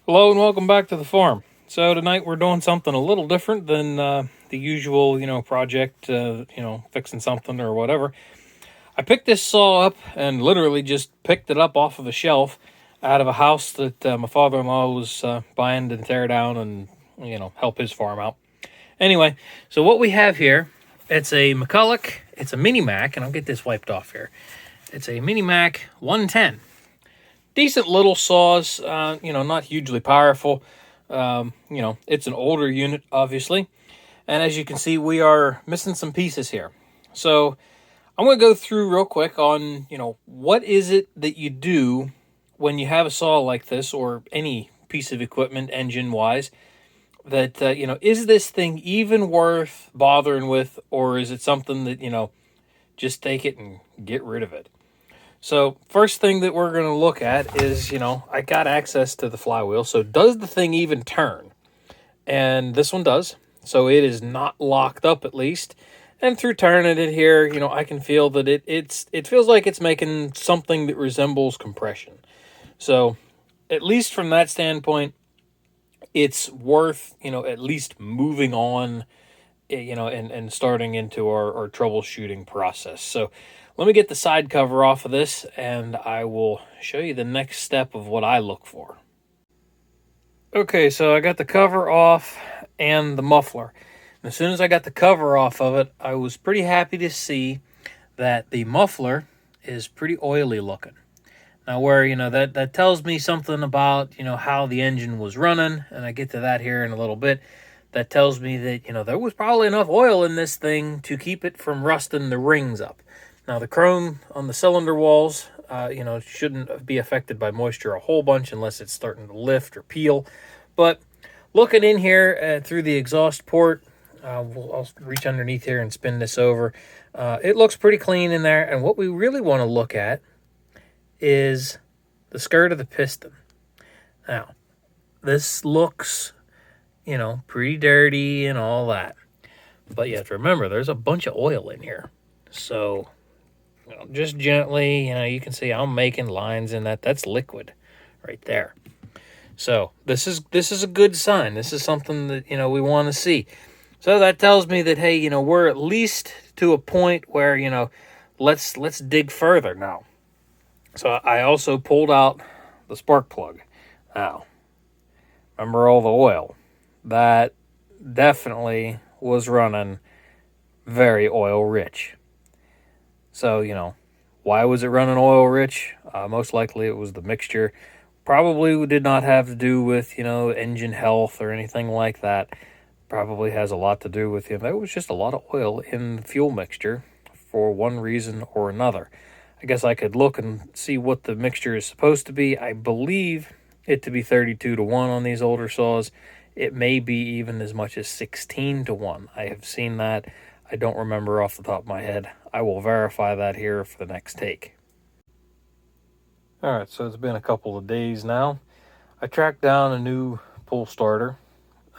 Hello and welcome back to the farm. So tonight we're doing something a little different than the usual, project, fixing something or whatever. I picked this saw up and literally just picked it up off of a shelf out of a house that my father-in-law was buying to tear down and, help his farm out. Anyway, so what we have here, it's a McCulloch, it's a Mini Mac, and I'll get this wiped off here. It's a Mini Mac 110. Decent little saws, not hugely powerful. It's an older unit, obviously. And as you can see, we are missing some pieces here. So I'm going to go through real quick on, what is it that you do when you have a saw like this or any piece of equipment engine-wise that, is this thing even worth bothering with, or is it something that, just take it and get rid of it? So first thing that we're going to look at is, I got access to the flywheel. So does the thing even turn? And this one does. So it is not locked up at least. And through turning it here, I can feel that it feels like it's making something that resembles compression. So at least from that standpoint, it's worth, at least moving on, and starting into our troubleshooting process. So let me get the side cover off of this, and I will show you the next step of what I look for. Okay, so I got the cover off and the muffler. And as soon as I got the cover off of it, I was pretty happy to see that the muffler is pretty oily looking. Now where, that tells me something about, how the engine was running, and I get to that here in a little bit. That tells me that, there was probably enough oil in this thing to keep it from rusting the rings up. Now, the chrome on the cylinder walls, shouldn't be affected by moisture a whole bunch unless it's starting to lift or peel. But looking in here through the exhaust port, I'll reach underneath here and spin this over. It looks pretty clean in there. And what we really want to look at is the skirt of the piston. Now, this looks, pretty dirty and all that. But you have to remember, there's a bunch of oil in here. So just gently, you can see I'm making lines in that. That's liquid right there. So this is a good sign. This is something that, we want to see. So that tells me that, hey, we're at least to a point where, let's dig further now. So I also pulled out the spark plug. Now, remember all the oil? That definitely was running very oil rich. So, why was it running oil rich? Most likely it was the mixture. Probably did not have to do with, engine health or anything like that. Probably has a lot to do with, there was just a lot of oil in the fuel mixture for one reason or another. I guess I could look and see what the mixture is supposed to be. I believe it to be 32-1 on these older saws. It may be even as much as 16-1. I have seen that. I don't remember off the top of my head. I will verify that here for the next take. Alright, so it's been a couple of days now. I tracked down a new pull starter.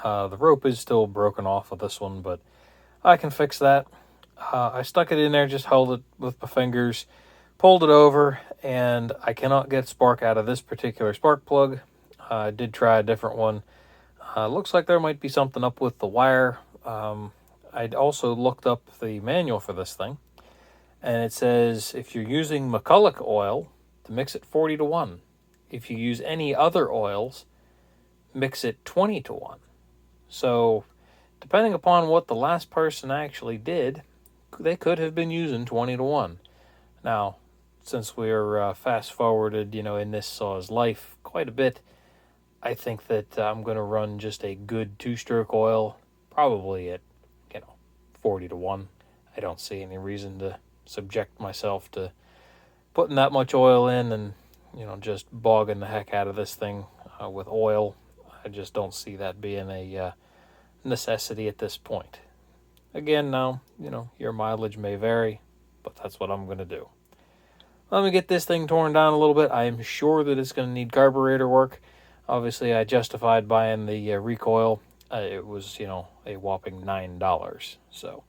The rope is still broken off of this one, but I can fix that. I stuck it in there, just held it with my fingers, pulled it over, and I cannot get spark out of this particular spark plug. I did try a different one. Looks like there might be something up with the wire. I'd also looked up the manual for this thing, and it says if you're using McCulloch oil, to mix it 40-1. If you use any other oils, mix it 20-1. So, depending upon what the last person actually did, they could have been using 20-1. Now, since we're fast forwarded, in this saw's life quite a bit, I think that I'm going to run just a good two-stroke oil, probably at 40-1. I don't see any reason to subject myself to putting that much oil in and, just bogging the heck out of this thing with oil. I just don't see that being a necessity at this point. Again, now, your mileage may vary, but that's what I'm going to do. Let me get this thing torn down a little bit. I am sure that it's going to need carburetor work. Obviously, I justified buying the recoil. It was, a whopping $9. So,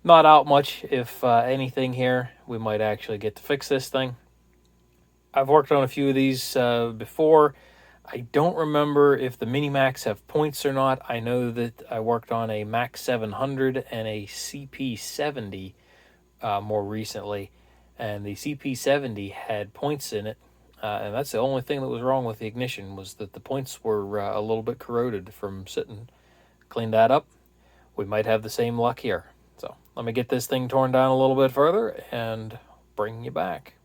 not out much, if anything here. We might actually get to fix this thing. I've worked on a few of these before. I don't remember if the Mini Macs have points or not. I know that I worked on a Mac 700 and a CP70 more recently, and the CP70 had points in it, and that's the only thing that was wrong with the ignition, was that the points were a little bit corroded from sitting. Clean that up. We might have the same luck here. So let me get this thing torn down a little bit further and bring you back.